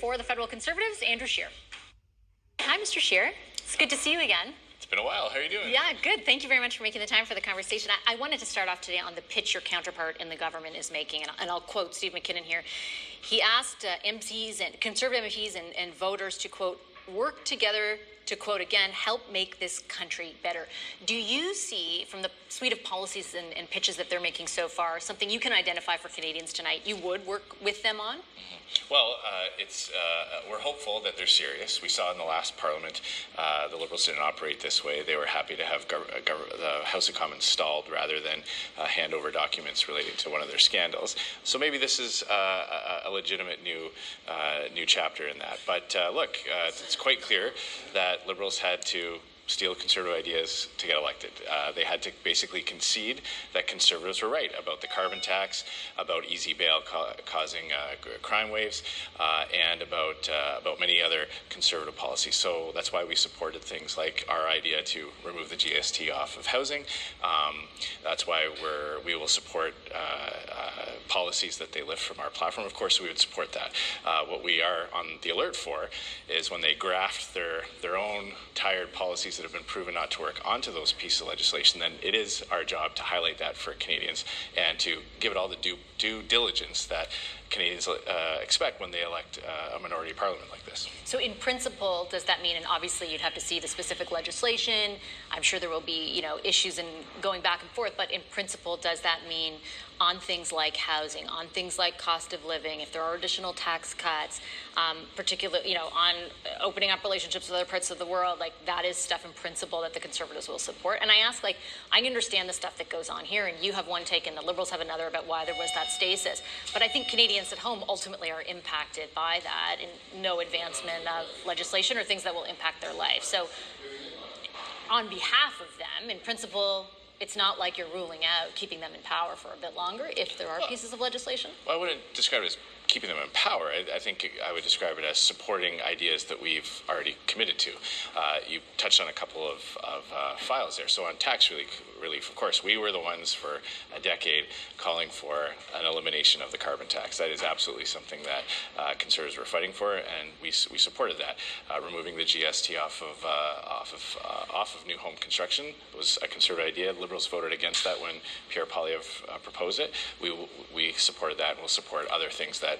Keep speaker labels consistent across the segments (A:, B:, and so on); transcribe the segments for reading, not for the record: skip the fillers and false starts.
A: for the Federal Conservatives, Andrew Scheer. Hi, Mr. Scheer. It's good to see you again.
B: It's been a while. How are you doing?
A: Yeah, good. Thank you very much for making the time for the conversation. I wanted to start off today on the pitch your counterpart in the government is making, and I'll quote Steve McKinnon here. He asked MPs and Conservative MPs and voters to, quote, work together to, quote again, help make this country better. Do you see, from the suite of policies and pitches that they're making so far, something you can identify for Canadians tonight you would work with them on?
B: Well, we're hopeful that they're serious. We saw in the last Parliament the Liberals didn't operate this way. They were happy to have the House of Commons stalled rather than hand over documents relating to one of their scandals. So maybe this is a legitimate new chapter in that. But look, it's quite clear that Liberals had to steal Conservative ideas to get elected. They had to basically concede that Conservatives were right about the carbon tax, about easy bail causing crime waves, and about many other Conservative policies. So that's why we supported things like our idea to remove the GST off of housing. That's why we will support policies that they lift from our platform. Of course, we would support that. What we are on the alert for is when they graft their own tired policies that have been proven not to work onto those pieces of legislation, then it is our job to highlight that for Canadians and to give it all the due diligence that Canadians expect when they elect a minority parliament like this.
A: So in principle, does that mean, and obviously you'd have to see the specific legislation, I'm sure there will be, issues in going back and forth, but in principle, does that mean on things like housing, on things like cost of living, if there are additional tax cuts, particularly, on opening up relationships with other parts of the world, like that is stuff in principle that the Conservatives will support? And I ask, I understand the stuff that goes on here, and you have one take and the Liberals have another about why there was that stasis. But I think Canadians at home ultimately are impacted by that and no advancement of legislation or things that will impact their life. So on behalf of them, in principle, it's not like you're ruling out keeping them in power for a bit longer if there are pieces of legislation?
B: Well, I wouldn't describe it as keeping them in power. I think I would describe it as supporting ideas that we've already committed to. You touched on a couple of files there. So on tax relief, of course, we were the ones for a decade calling for an elimination of the carbon tax. That is absolutely something that Conservatives were fighting for, and we supported that. Removing the GST off of new home construction was a Conservative idea. Liberals voted against that when Pierre Poilievre proposed it. We supported that, and we'll support other things that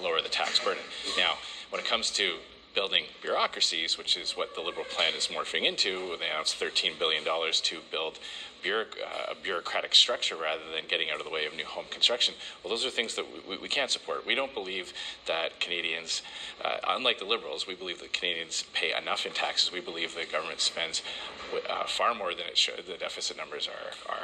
B: lower the tax burden. Now, when it comes to building bureaucracies, which is what the Liberal plan is morphing into, they announced $13 billion to build a bureaucratic structure rather than getting out of the way of new home construction. Well, those are things that we can't support. We don't believe that Canadians, unlike the Liberals, we believe that Canadians pay enough in taxes. We believe the government spends far more than it should. The deficit numbers are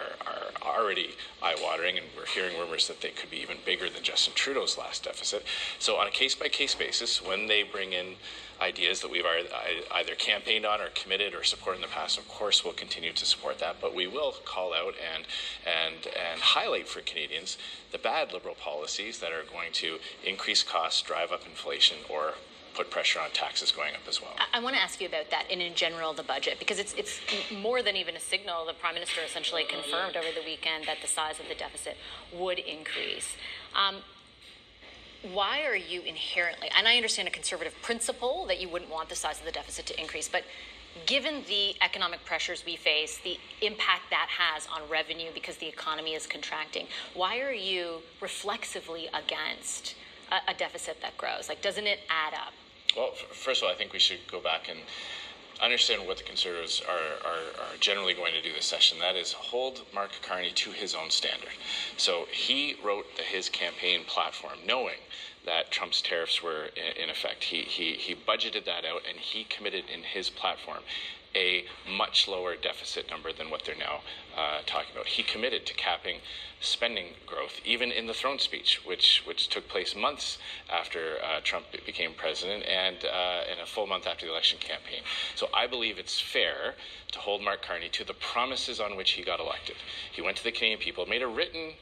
B: already eye-watering, and we're hearing rumors that they could be even bigger than Justin Trudeau's last deficit. So on a case-by-case basis, when they bring in ideas that we've either campaigned on or committed or supported in the past, of course we'll continue to support that, but we will call out and highlight for Canadians the bad Liberal policies that are going to increase costs, drive up inflation, or put pressure on taxes going up as well.
A: I want to ask you about that and in general the budget, because it's more than even a signal. The Prime Minister essentially confirmed over the weekend that the size of the deficit would increase. Why are you inherently, and I understand a Conservative principle that you wouldn't want the size of the deficit to increase, but given the economic pressures we face, the impact that has on revenue because the economy is contracting, why are you reflexively against a deficit that grows? Doesn't it add up?
B: Well, first of all, I think we should go back and understand what the Conservatives are generally going to do this session. That is hold Mark Carney to his own standard. So he wrote his campaign platform knowing that Trump's tariffs were in effect. He budgeted that out, and he committed in his platform a much lower deficit number than what they're now talking about. He committed to capping spending growth, even in the throne speech, which took place months after Trump became president and in a full month after the election campaign. So I believe it's fair to hold Mark Carney to the promises on which he got elected. He went to the Canadian people, made a written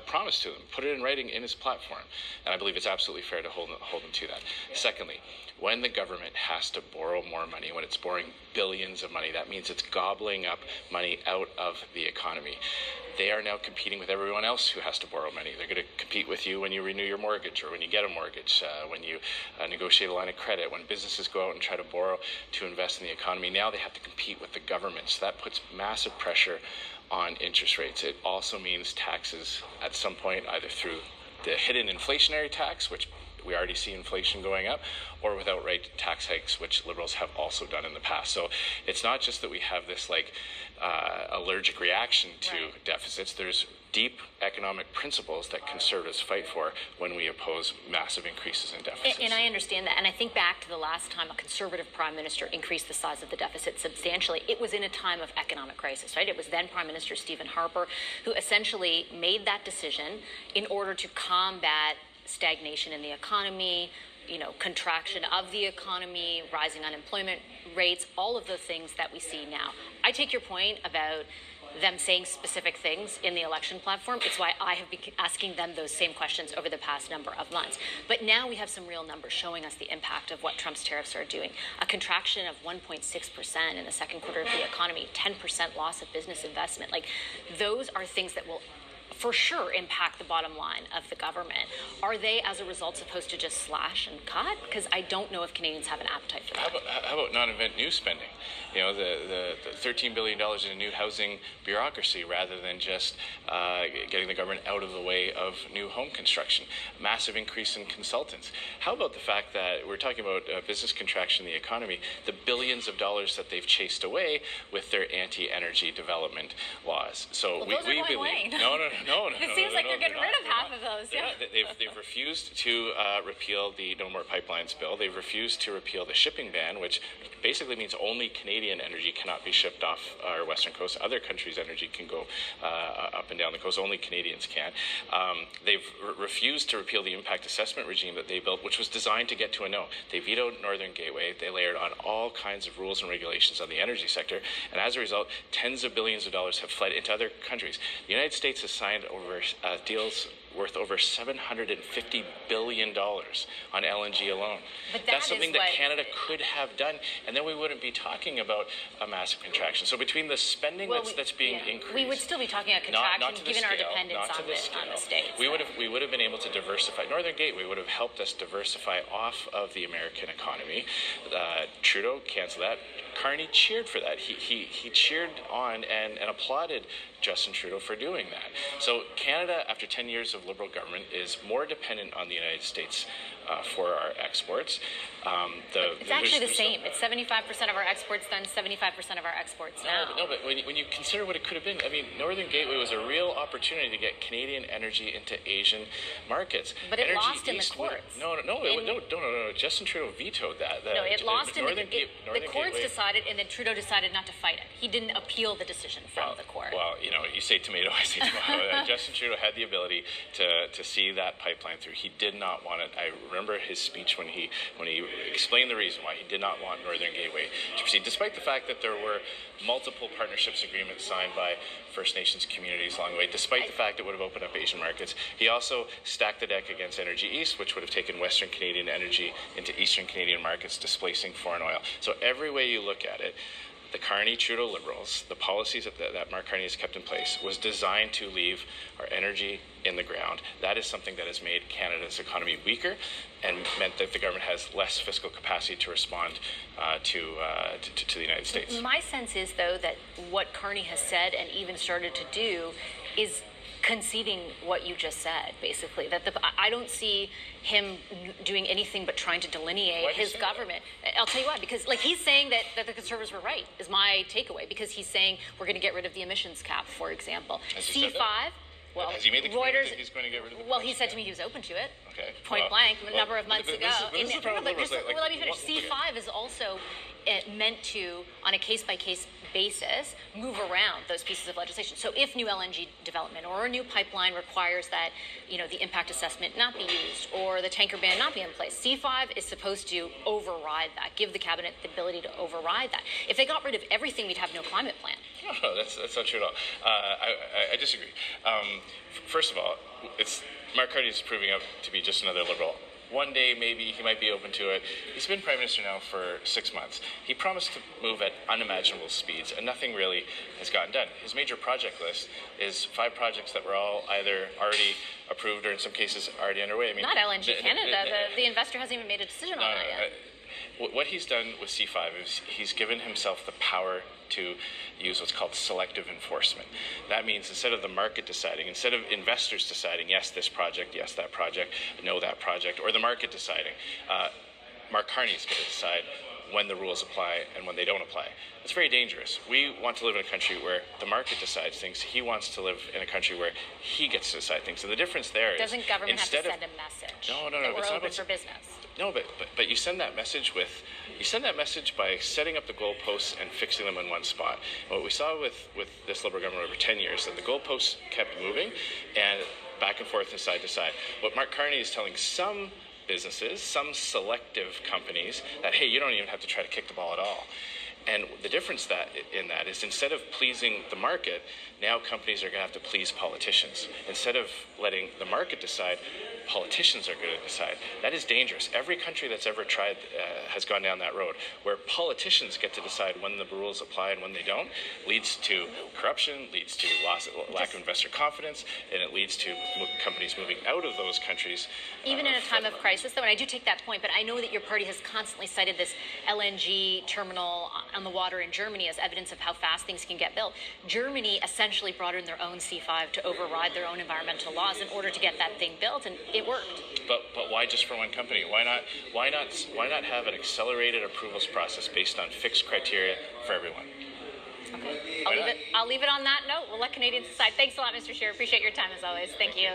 B: promised to them, put it in writing in his platform. And I believe it's absolutely fair to hold them to that. Secondly, when the government has to borrow more money, when it's borrowing billions of money, that means it's gobbling up money out of the economy. They are now competing with everyone else who has to borrow money. They're going to compete with you when you renew your mortgage or when you get a mortgage, when you negotiate a line of credit, when businesses go out and try to borrow to invest in the economy. Now they have to compete with the government. So that puts massive pressure on interest rates. It also means taxes at some point, either through the hidden inflationary tax, which we already see inflation going up, or with outright tax hikes, which Liberals have also done in the past. So it's not just that we have this allergic reaction to deficits. There's deep economic principles that Conservatives fight for when we oppose massive increases in deficits.
A: And I understand that. And I think back to the last time a Conservative Prime Minister increased the size of the deficit substantially. It was in a time of economic crisis, right? It was then Prime Minister Stephen Harper who essentially made that decision in order to combat stagnation in the economy, contraction of the economy, rising unemployment rates, all of the things that we see now. I take your point about them saying specific things in the election platform. It's why I have been asking them those same questions over the past number of months. But now we have some real numbers showing us the impact of what Trump's tariffs are doing. A contraction of 1.6% in the second quarter of the economy, 10% loss of business investment. Those are things that will for sure impact the bottom line of the government. Are they, as a result, supposed to just slash and cut? Because I don't know if Canadians have an appetite for that.
B: How about non-event new spending? The $13 billion in a new housing bureaucracy rather than just getting the government out of the way of new home construction. Massive increase in consultants. How about the fact that we're talking about business contraction in the economy, the billions of dollars that they've chased away with their anti-energy development laws? So
A: those are going away.
B: No.
A: It seems like they're getting rid of half of those. Yeah.
B: They've refused to repeal the No More Pipelines bill. They've refused to repeal the shipping ban, which basically means only Canadian energy cannot be shipped off our western coast. Other countries' energy can go up and down the coast. Only Canadians can. They've refused to repeal the impact assessment regime that they built, which was designed to get to a no. They vetoed Northern Gateway. They layered on all kinds of rules and regulations on the energy sector. And as a result, tens of billions of dollars have fled into other countries. The United States has signed over deals worth over $750 billion on LNG alone.
A: But
B: that's something that Canada could have done, and then we wouldn't be talking about a massive contraction. So between the spending that's being increased,
A: we would still be talking about contraction
B: not
A: given our dependence on the states.
B: We would have been able to diversify. Northern Gateway would have helped us diversify off of the American economy. Trudeau canceled that. Carney cheered for that. He cheered on and applauded Justin Trudeau for doing that. So Canada, after 10 years of Liberal government, is more dependent on the United States for our exports.
A: It's actually the same. It's 75% of our exports then, 75% of our exports now.
B: No, but when you consider what it could have been, Northern Gateway was a real opportunity to get Canadian energy into Asian markets.
A: But it lost in the courts.
B: No. Justin Trudeau vetoed that.
A: No, it lost in the courts
B: Gateway
A: decided, and then Trudeau decided not to fight it. He didn't appeal the decision from the court.
B: Well, you say tomato, I say tomato. Justin Trudeau had the ability to see that pipeline through. He did not want it. I remember his speech when he explained the reason why he did not want Northern Gateway to proceed, despite the fact that there were multiple partnerships agreements signed by First Nations communities along the way, despite the fact it would have opened up Asian markets. He also stacked the deck against Energy East, which would have taken Western Canadian energy into Eastern Canadian markets, displacing foreign oil. So every way you look at it, the Carney-Trudeau Liberals, the policies that Mark Carney has kept in place, was designed to leave our energy in the ground. That is something that has made Canada's economy weaker and meant that the government has less fiscal capacity to respond to the United States.
A: My sense is, though, that what Carney has said and even started to do is conceding what you just said, basically. That I don't see him doing anything but trying to delineate his government. I'll tell you why. Because he's saying that the Conservatives were right, is my takeaway. Because he's saying we're going to get rid of the emissions cap, for example.
B: C5.
A: Well,
B: has he made the commitment that he's going to get rid of it?
A: Well, he said to me he was open to it.
B: Okay. Okay.
A: Point blank, a number of months ago.
B: This is the problem with liberals, like,
A: Let me finish.
B: okay.
A: C5 is also meant to, on a case-by-case basis, move around those pieces of legislation. So if new LNG development or a new pipeline requires that, the impact assessment not be used or the tanker ban not be in place, C5 is supposed to override that, give the cabinet the ability to override that. If they got rid of everything, we'd have no climate plan.
B: No, that's not true at all. I disagree. First of all, Mark Carney is proving out to be just another liberal. One day, maybe he might be open to it. He's been prime minister now for 6 months. He promised to move at unimaginable speeds, and nothing really has gotten done. His major project list is 5 projects that were all either already approved or in some cases already underway. I mean,
A: Not LNG Canada. The investor hasn't even made a decision on that yet.
B: What he's done with C5 is he's given himself the power to use what's called selective enforcement. That means instead of the market deciding, instead of investors deciding, yes, this project, yes, that project, no, that project, or the market deciding, Mark Carney is going to decide when the rules apply and when they don't apply. It's very dangerous. We want to live in a country where the market decides things. He wants to live in a country where he gets to decide things. So the difference there is...
A: Doesn't government have to send a message?
B: No.
A: That we're open for business.
B: No, but you send that message by setting up the goalposts and fixing them in one spot. And what we saw with this Liberal government over 10 years, that the goalposts kept moving and back and forth and side to side. What Mark Carney is telling some businesses, some selective companies, that, hey, you don't even have to try to kick the ball at all. And the difference in that is instead of pleasing the market, now companies are going to have to please politicians. Instead of letting the market decide, politicians are going to decide. That is dangerous. Every country that's ever tried has gone down that road, where politicians get to decide when the rules apply and when they don't. Leads to corruption, leads to lack of investor confidence, and it leads to companies moving out of those countries.
A: Even in a time of crisis, though, and I do take that point, but I know that your party has constantly cited this LNG terminal on the water in Germany as evidence of how fast things can get built. Germany essentially brought in their own C5 to override their own environmental laws in order to get that thing built, and it worked.
B: But why just for one company? Why not have an accelerated approvals process based on fixed criteria for everyone?
A: Okay, I'll leave it on that note. We'll let Canadians decide. Thanks a lot, Mr. Scheer. Appreciate your time as always. Thank you.